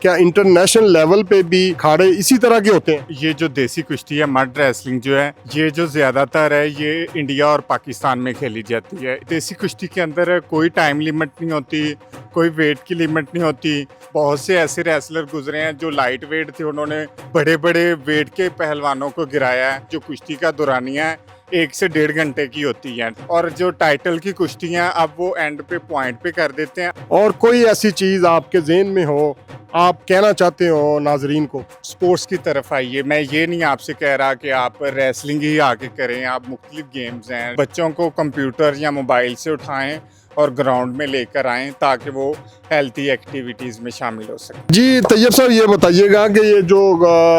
क्या international level पे भी अखाड़े इसी तरह के होते हैं? ये जो देसी कुश्ती है, मड रेसलिंग जो है, ये जो ज़्यादातर है ये इंडिया और पाकिस्तान में खेली जाती है। देसी कुश्ती के अंदर कोई टाइम लिमिट नहीं होती, कोई वेट की लिमिट नहीं होती। बहुत से ऐसे रेसलर गुजरे हैं जो लाइट वेट थे, उन्होंने बड़े बड़े वेट के पहलवानों को गिराया है। जो कुश्ती का दौरानिया है 1 से 1.5 घंटे की होती है, और जो टाइटल की कुश्तियाँ अब वो एंड पे पॉइंट पे कर देते हैं। और कोई ऐसी चीज़ आपके ज़हन में हो, आप कहना चाहते हो नाजरीन को? स्पोर्ट्स की तरफ आइए। मैं ये नहीं आपसे कह रहा कि आप रेसलिंग ही आके करें, आप मुख्तलिफ गेम्स हैं, बच्चों को कंप्यूटर या मोबाइल से उठाएं और ग्राउंड में लेकर आएं ताकि वो हेल्थी एक्टिविटीज़ में शामिल हो सकें। जी तैयब साहब, ये बताइएगा कि ये जो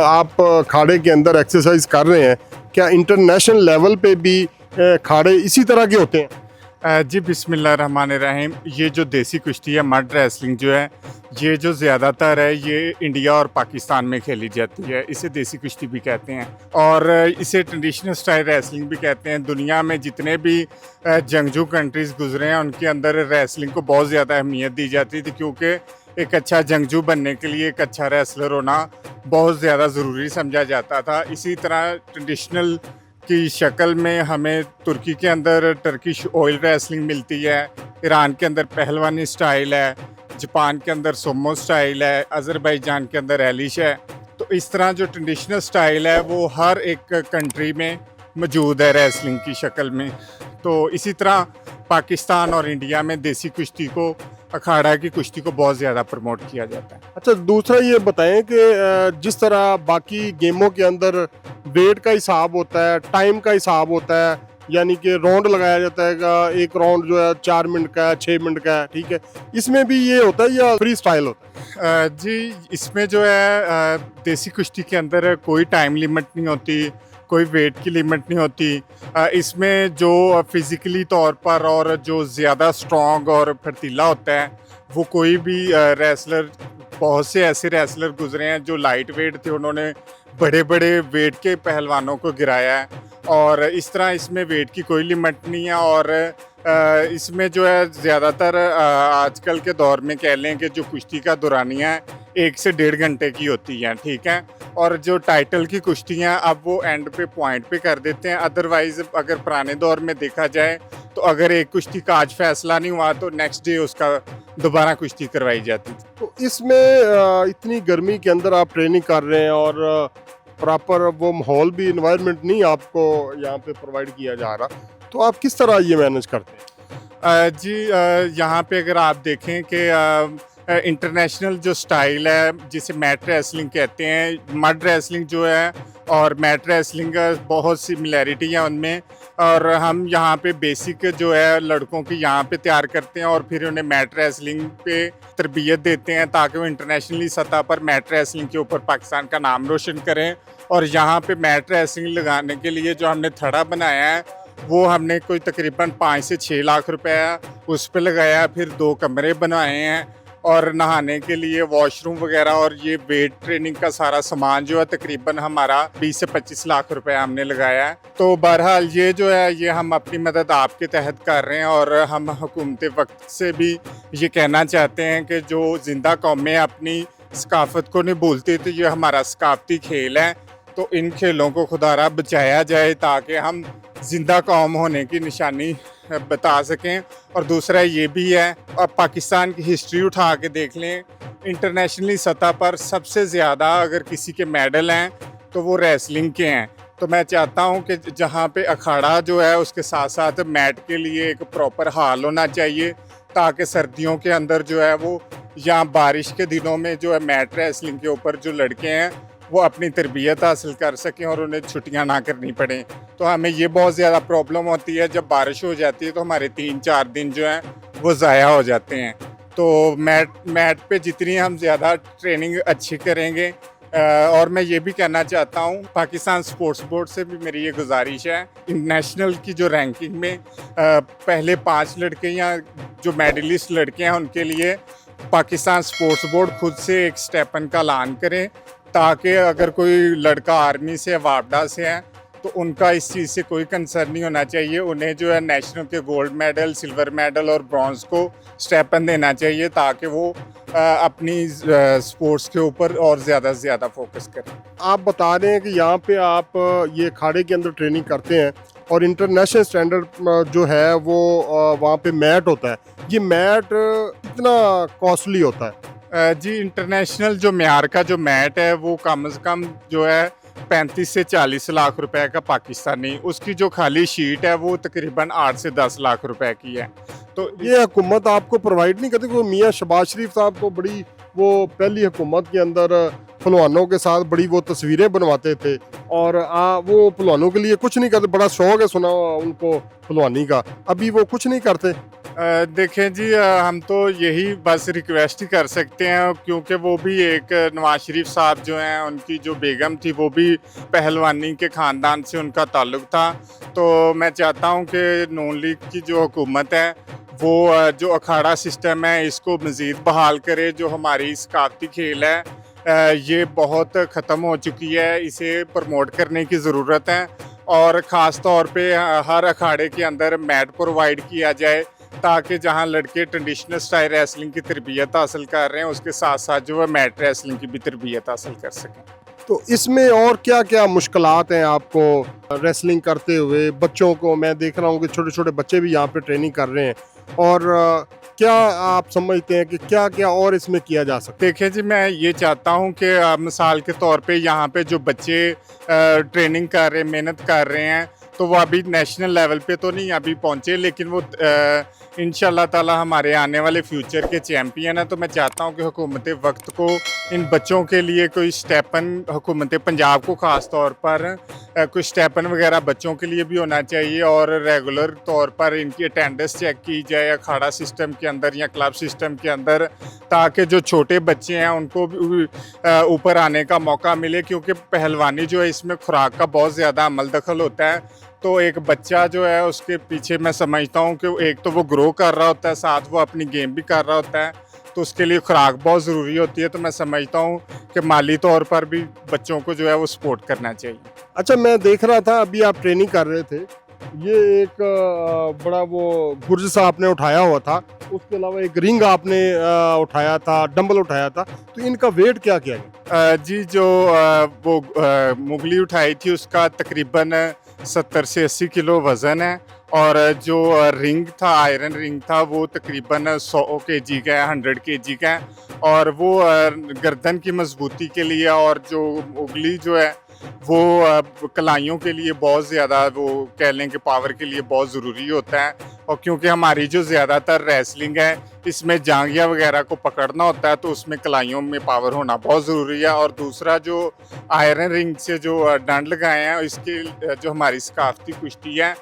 आप अखाड़े के अंदर एक्सरसाइज कर रहे हैं, क्या इंटरनेशनल लेवल पे भी अखाड़े इसी तरह के होते हैं? जी बिस्मिल्लाहिर्रहमानिर्रहीम। ये जो देसी कुश्ती है, मड रेसलिंग जो है, ये जो ज़्यादातर है ये इंडिया और पाकिस्तान में खेली जाती है। इसे देसी कुश्ती भी कहते हैं और इसे ट्रेडिशनल स्टाइल रेसलिंग भी कहते हैं। दुनिया में जितने भी जंगजू कंट्रीज़ गुजरे हैं उनके अंदर रेसलिंग को बहुत ज़्यादा अहमियत दी जाती थी, क्योंकि एक अच्छा जंगजू बनने के लिए एक अच्छा रेसलर होना बहुत ज़्यादा ज़रूरी समझा जाता था। इसी तरह ट्रेडिशनल की शक्ल में हमें तुर्की के अंदर टर्किश ऑयल रेसलिंग मिलती है, ईरान के अंदर पहलवानी स्टाइल है, जापान के अंदर सोमो स्टाइल है, अज़रबैजान के अंदर एलिश है। तो इस तरह जो ट्रेडिशनल स्टाइल है वो हर एक कंट्री में मौजूद है रेसलिंग की शक्ल में। तो इसी तरह पाकिस्तान और इंडिया में देसी कुश्ती को, अखाड़ा की कुश्ती को बहुत ज़्यादा प्रमोट किया जाता है। अच्छा, दूसरा ये बताएं कि जिस तरह बाकी गेमों के अंदर वेट का हिसाब होता है, टाइम का हिसाब होता है, यानी कि राउंड लगाया जाता है कि एक राउंड जो है 4 मिनट का है, 6 मिनट का है, ठीक है, इसमें भी ये होता है या फ्री स्टाइल होता है? जी, इसमें जो है देसी कुश्ती के अंदर कोई टाइम लिमिट नहीं होती, कोई वेट की लिमिट नहीं होती। इसमें जो फिज़िकली तौर पर और जो ज़्यादा स्ट्रॉन्ग और फर्तीला होता है वो कोई भी रेसलर, बहुत से ऐसे रेसलर गुजरे हैं जो लाइट वेट थे, उन्होंने बड़े बड़े वेट के पहलवानों को गिराया है। और इस तरह इसमें वेट की कोई लिमिट नहीं है। और इसमें जो है ज़्यादातर आजकल के दौर में कह लें कि जो कुश्ती का दौरानिया है 1 से 1.5 घंटे की होती है, ठीक है। और जो टाइटल की कुश्तियाँ अब वो एंड पे पॉइंट पे कर देते हैं। अदरवाइज़ अगर पुराने दौर में देखा जाए तो अगर एक कुश्ती का आज फैसला नहीं हुआ तो नेक्स्ट डे उसका दोबारा कुश्ती करवाई जाती थी। तो इसमें इतनी गर्मी के अंदर आप ट्रेनिंग कर रहे हैं और प्रॉपर वो माहौल भी, इन्वायरमेंट नहीं आपको यहाँ पे प्रोवाइड किया जा रहा, तो आप किस तरह ये मैनेज करते हैं? जी, यहाँ पे अगर आप देखें कि इंटरनेशनल जो स्टाइल है जिसे मैट रेसलिंग कहते हैं, मड रेसलिंग जो है और मैट रेसलिंग बहुत सिमिलैरिटी है उनमें। और हम यहाँ पे बेसिक जो है लड़कों की यहाँ पे तैयार करते हैं और फिर उन्हें मैट रेसलिंग पे तरबियत देते हैं ताकि वो इंटरनेशनली सतह पर मैट रेसलिंग के ऊपर पाकिस्तान का नाम रोशन करें। और यहाँ पे मैट रेसलिंग लगाने के लिए जो हमने थड़ा बनाया है वो हमने कोई तकरीबन 5 से 6 लाख रुपया उस पर लगाया। फिर 2 कमरे बनाए हैं और नहाने के लिए वॉशरूम वगैरह, और ये वेट ट्रेनिंग का सारा सामान जो है तकरीबन हमारा 20 से 25 लाख रुपया हमने लगाया है। तो बहरहाल ये जो है ये हम अपनी मदद आपके तहत कर रहे हैं। और हम हुकूमत वक्त से भी ये कहना चाहते हैं कि जो जिंदा कौमें अपनी सकाफत को नहीं भूलती, तो ये हमारा सकाफती खेल है, तो इन खेलों को खुदारा बचाया जाए ताकि हम जिंदा कौम होने की निशानी बता सकें। और दूसरा ये भी है, अब पाकिस्तान की हिस्ट्री उठा के देख लें, इंटरनेशनली सतह पर सबसे ज़्यादा अगर किसी के मेडल हैं तो वो रेसलिंग के हैं। तो मैं चाहता हूँ कि जहाँ पे अखाड़ा जो है उसके साथ साथ मैट के लिए एक प्रॉपर हाल होना चाहिए, ताकि सर्दियों के अंदर जो है वो, या बारिश के दिनों में जो है मैट रेसलिंग के ऊपर जो लड़के हैं वो अपनी तरबियत हासिल कर सकें और उन्हें छुट्टियां ना करनी पड़ें। तो हमें ये बहुत ज़्यादा प्रॉब्लम होती है, जब बारिश हो जाती है तो हमारे 3-4 दिन जो हैं वो ज़ाया हो जाते हैं। तो मैट पे जितनी हम ज़्यादा ट्रेनिंग अच्छी करेंगे। और मैं ये भी कहना चाहता हूँ, पाकिस्तान स्पोर्ट्स बोर्ड से भी मेरी ये गुजारिश है, इंटरनेशनल की जो रैंकिंग में पहले 5 लड़के या जो मेडलिस्ट लड़के हैं उनके लिए पाकिस्तान स्पोर्ट्स बोर्ड खुद से एक स्टेपन का ऐलान करें, ताकि अगर कोई लड़का आर्मी से, वापडा से है, तो तो उनका इस चीज़ से कोई कंसर्न नहीं होना चाहिए। उन्हें जो है नेशनल के गोल्ड मेडल, सिल्वर मेडल और ब्रॉन्ज़ को स्टेपन देना चाहिए ताकि वो अपनी स्पोर्ट्स के ऊपर और ज़्यादा से ज़्यादा फोकस करें। आप बता रहे हैं कि यहाँ पे आप ये अखाड़े के अंदर ट्रेनिंग करते हैं और इंटरनेशनल स्टैंडर्ड जो है वो वहाँ पे मैट होता है। ये मैट कितना कॉस्टली होता है? जी, इंटरनेशनल जो म्यार का जो मैट है वो कम से कम जो है 35 से 40 लाख रुपए का पाकिस्तानी, उसकी जो खाली शीट है वो तकरीबन 8 से 10 लाख रुपए की है। तो ये हुकूमत आपको प्रोवाइड नहीं करती? कोई मियाँ शहबाज शरीफ साहब तो बड़ी वो पहली हुकूमत के अंदर पहलवानों के साथ बड़ी वो तस्वीरें बनवाते थे और वो पहलवानों के लिए कुछ नहीं करते। बड़ा शौक है सुना उनको पहलवानी का, अभी वो कुछ नहीं करते। देखें जी, हम तो यही बस रिक्वेस्ट ही कर सकते हैं क्योंकि वो भी एक नवाज शरीफ साहब जो हैं उनकी जो बेगम थी वो भी पहलवानी के ख़ानदान से उनका ताल्लुक़ था। तो मैं चाहता हूं कि नून लीग की जो हुकूमत है वो जो अखाड़ा सिस्टम है इसको मज़ीद बहाल करे। जो हमारी सकाफ़ती खेल है ये बहुत ख़त्म हो चुकी है, इसे प्रमोट करने की ज़रूरत है और ख़ास तौर पे हर अखाड़े के अंदर मैट प्रोवाइड किया जाए ताकि जहां लड़के ट्रेडिशनल स्टाइल रेसलिंग की तरबियत हासिल कर रहे हैं उसके साथ साथ जो है मैट रेसलिंग की भी तरबियत हासिल कर सकें। तो इसमें और क्या क्या मुश्किलात हैं आपको रेसलिंग करते हुए? बच्चों को मैं देख रहा हूँ कि छोटे छोटे बच्चे भी यहाँ पे ट्रेनिंग कर रहे हैं और क्या आप समझते हैं कि क्या क्या और इसमें किया जा सकता है? देखिए जी, मैं ये चाहता हूँ कि मिसाल के तौर पे यहाँ पे जो बच्चे ट्रेनिंग कर रहे हैं, मेहनत कर रहे हैं, तो वो अभी नेशनल लेवल पे तो नहीं अभी पहुँचे लेकिन वो इंशाल्लाह ताला हमारे आने वाले फ्यूचर के चैम्पियन है। तो मैं चाहता हूँ कि हुकूमत वक्त को इन बच्चों के लिए कोई स्टेपन, हुकूमत पंजाब को ख़ास तौर पर कोई स्टेपन वगैरह बच्चों के लिए भी होना चाहिए और रेगुलर तौर पर इनकी अटेंडेंस चेक की जाए अखाड़ा सिस्टम के अंदर या क्लब सिस्टम के अंदर, ताकि जो छोटे बच्चे हैं उनको भी ऊपर आने का मौका मिले। क्योंकि पहलवानी जो है इसमें खुराक का बहुत ज़्यादा अमल दखल होता है। तो एक बच्चा जो है उसके पीछे मैं समझता हूँ कि एक तो वो ग्रो कर रहा होता है, साथ वो अपनी गेम भी कर रहा होता है, तो उसके लिए खुराक बहुत ज़रूरी होती है। तो मैं समझता हूँ कि माली तौर पर भी बच्चों को जो है वो सपोर्ट करना चाहिए। अच्छा, मैं देख रहा था अभी आप ट्रेनिंग कर रहे थे, ये एक बड़ा वो गुर्ज सा आपने उठाया हुआ था, उसके अलावा एक रिंग आपने उठाया था, डंबल उठाया था, तो इनका वेट क्या क्या है? जी, जो वो मुगली उठाई थी उसका तकरीबन 70 से 80 किलो वज़न है और जो रिंग था, आयरन रिंग था, वो तकरीबन 100 केजी का है, 100 केजी का है और वो गर्दन की मजबूती के लिए और जो उंगली जो है वो कलाइयों के लिए बहुत ज़्यादा, वो कह लें कि पावर के लिए बहुत ज़रूरी होता है। और क्योंकि हमारी जो ज़्यादातर रेसलिंग है इसमें जांघिया वगैरह को पकड़ना होता है तो उसमें कलाइयों में पावर होना बहुत ज़रूरी है। और दूसरा जो आयरन रिंग से जो डंड लगाए हैं इसके जो हमारी सकाफ़ती कुश्ती है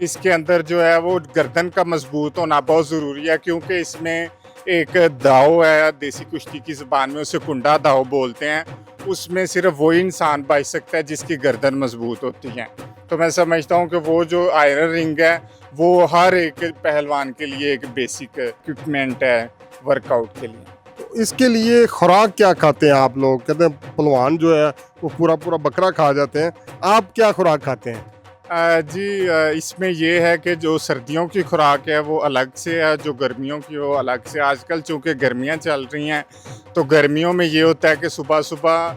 इसके अंदर जो है वो गर्दन का मजबूत होना बहुत ज़रूरी है। क्योंकि इसमें एक दाव है, देसी कुश्ती की ज़बान में उसे कुंडा दाव बोलते हैं, उसमें सिर्फ वही इंसान बच सकता है जिसकी गर्दन मजबूत होती है। तो मैं समझता हूँ कि वो जो आयरन रिंग है वो हर एक पहलवान के लिए एक बेसिक इक्विपमेंट है वर्कआउट के लिए। तो इसके लिए खुराक क्या खाते हैं आप लोग? कहते हैं पहलवान जो है वो पूरा पूरा बकरा खा जाते हैं, आप क्या खुराक खाते हैं? जी, इसमें ये है कि जो सर्दियों की खुराक है वो अलग से है, जो गर्मियों की वो अलग से। आजकल चूँकि गर्मियाँ चल रही हैं तो गर्मियों में ये होता है कि सुबह सुबह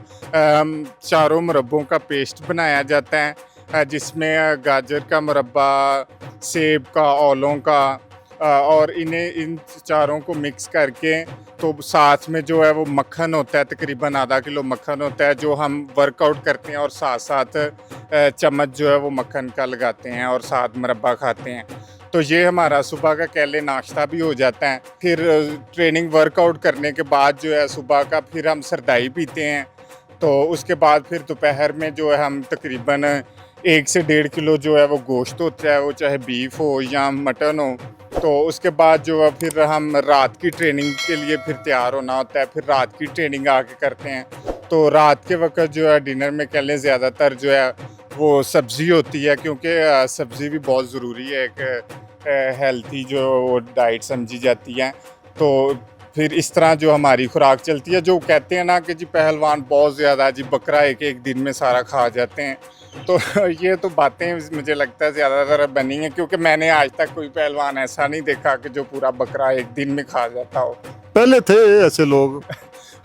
चारों मुरब्बों का पेस्ट बनाया जाता है जिसमें गाजर का मुरब्बा, सेब का, औलों का और इन चारों को मिक्स करके तो साथ में जो है वो मक्खन होता है, तकरीबन आधा किलो मक्खन होता है जो हम वर्कआउट करते हैं और साथ साथ चम्मच जो है वो मक्खन का लगाते हैं और साथ मुरब्बा खाते हैं। तो ये हमारा सुबह का कह लें नाश्ता भी हो जाता है। फिर ट्रेनिंग वर्कआउट करने के बाद जो है सुबह का फिर हम सरदाई पीते हैं। तो उसके बाद फिर दोपहर में जो है हम तकरीबन 1 से 1.5 किलो जो है वो गोश्त होता है, वो चाहे बीफ हो या मटन हो। तो उसके बाद जो है फिर हम रात की ट्रेनिंग के लिए फिर तैयार होना होता है, फिर रात की ट्रेनिंग आके करते हैं। तो रात के वक्त जो है डिनर में कह लें ज़्यादातर जो है वो सब्ज़ी होती है, क्योंकि सब्ज़ी भी बहुत ज़रूरी है, एक हेल्थी जो डाइट समझी जाती है। तो फिर इस तरह जो हमारी खुराक चलती है, जो कहते हैं ना कि जी पहलवान बहुत ज़्यादा जी बकरा एक एक दिन में सारा खा जाते हैं, तो ये तो बातें मुझे लगता है ज़्यादातर बनी हैं, क्योंकि मैंने आज तक कोई पहलवान ऐसा नहीं देखा कि जो पूरा बकरा एक दिन में खा जाता हो। पहले थे ऐसे लोग।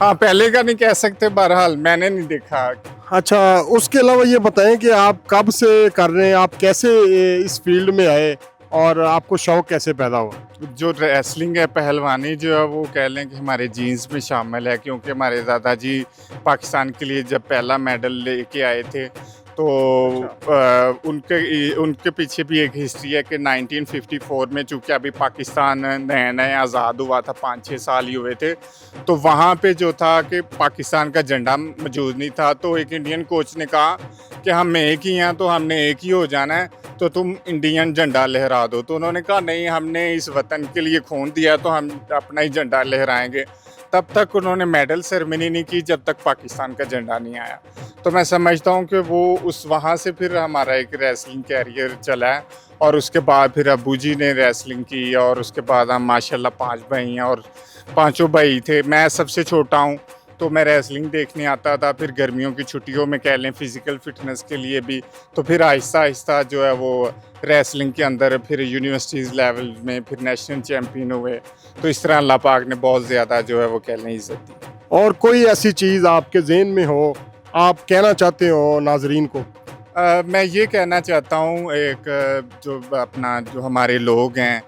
हाँ, पहले का नहीं कह सकते, बहरहाल मैंने नहीं देखा। अच्छा, उसके अलावा ये बताएं कि आप कब से कर रहे हैं, आप कैसे इस फील्ड में आए और आपको शौक कैसे पैदा हुआ? जो रेसलिंग है, पहलवानी जो है, वो कह लें कि हमारे जीन्स में शामिल है, क्योंकि हमारे दादाजी पाकिस्तान के लिए जब पहला मेडल लेके आए थे, तो उनके पीछे भी एक हिस्ट्री है कि 1954 में, चूँकि अभी पाकिस्तान नया नया आज़ाद हुआ था, 5-6 साल ही हुए थे, तो वहाँ पे जो था कि पाकिस्तान का झंडा मौजूद नहीं था, तो एक इंडियन कोच ने कहा कि हम एक ही हैं, तो हमने एक ही हो जाना है, तो तुम इंडियन झंडा लहरा दो। तो उन्होंने कहा नहीं, हमने इस वतन के लिए खून दिया, तो हम अपना ही झंडा लहराएंगे। तब तक उन्होंने मेडल सेरेमनी नहीं की जब तक पाकिस्तान का झंडा नहीं आया। तो मैं समझता हूँ कि वो उस वहाँ से फिर हमारा एक रेसलिंग कैरियर चला है, और उसके बाद फिर अब्बू जी ने रेसलिंग की, और उसके बाद हम माशाल्लाह 5 भाई हैं, और पाँचों भाई थे, मैं सबसे छोटा हूँ, तो मैं रेसलिंग देखने आता था। फिर गर्मियों की छुट्टियों में कह लें फ़िज़िकल फ़िटनेस के लिए भी, तो फिर आहिस्ता आहिस्ता जो है वो रेसलिंग के अंदर फिर यूनिवर्सिटीज़ लेवल में फिर नेशनल चैम्पियन हुए। तो इस तरह अल्लाह पाक ने बहुत ज़्यादा जो है वो कह लें इज़्ज़त दी। और कोई ऐसी चीज़ आपके ज़हन में हो, आप कहना चाहते हो नाज़रीन को? मैं ये कहना चाहता हूँ, एक जो अपना जो हमारे लोग हैं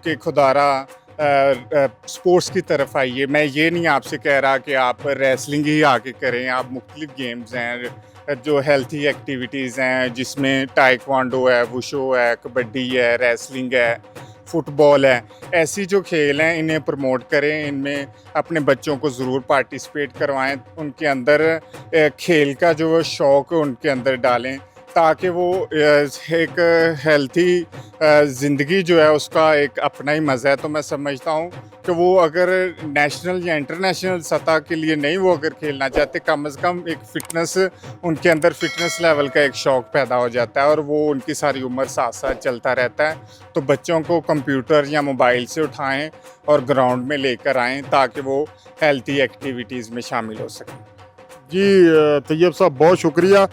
कि खुदारा स्पोर्ट्स की तरफ आइए। मैं ये नहीं आपसे कह रहा कि आप रेसलिंग ही आके करें, आप मुख्तलिफ गेम्स हैं जो हेल्थी एक्टिविटीज़ हैं, जिसमें टाइक्वांडो है, वुशो है, कबड्डी है, रेसलिंग है, फुटबॉल है, ऐसी जो खेल हैं इन्हें प्रमोट करें, इनमें अपने बच्चों को ज़रूर पार्टिसिपेट करवाएं, उनके अंदर खेल का जो शौक़ उनके अंदर डालें, ताकि वो एक हेल्थी ज़िंदगी जो है उसका एक अपना ही मज़ा है। तो मैं समझता हूँ कि वो अगर नेशनल या इंटरनेशनल सतह के लिए नहीं वो अगर खेलना चाहते, कम से कम एक फ़िटनेस उनके अंदर फ़िटनेस लेवल का एक शौक़ पैदा हो जाता है, और वो उनकी सारी उम्र साथ साथ चलता रहता है। तो बच्चों को कंप्यूटर या मोबाइल से उठाएं और ग्राउंड में लेकर आएँ, ताकि वो हेल्थी एक्टिविटीज़ में शामिल हो सकें। जी तैयब साहब, बहुत शुक्रिया।